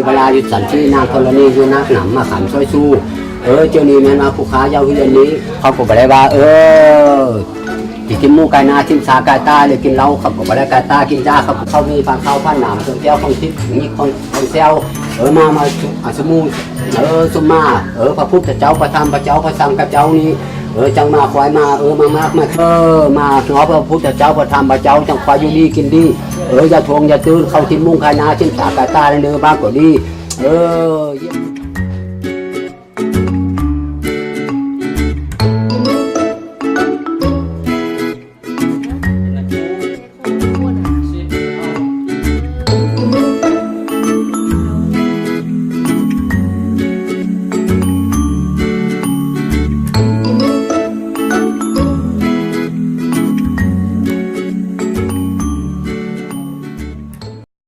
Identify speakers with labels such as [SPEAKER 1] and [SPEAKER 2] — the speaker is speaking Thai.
[SPEAKER 1] เวลาอยู่สันที่นางธรณีอยู่นักหนำมาขำช่วยสู้เจ้านี้แม่มาผู้ค้าเย้าเฮียนนี้เขาก็บอกได้ว่าที่กินหมูไก่นาทิมสาไก่ตาเลยกินเหล้าเขาก็บอกได้ไก่ตากินจ้าเขามีปลาข้าวผ้าหนามเครื่องแก้วของทิพย์นี่ของเซลมาสมูสุมาพระพุทธเจ้าพระธรรมพระเจ้าพระสังฆเจ้านี้จังมาควายมามาเนาะพระพุทธเจ้าพระธรรมพระเจ้าจังควายอยู่ดีกินดีอย่าทวงอย่าตื้อเข้าทิมมุงไก่นาทิมสาไก่ตาเลยบ้างก็ดี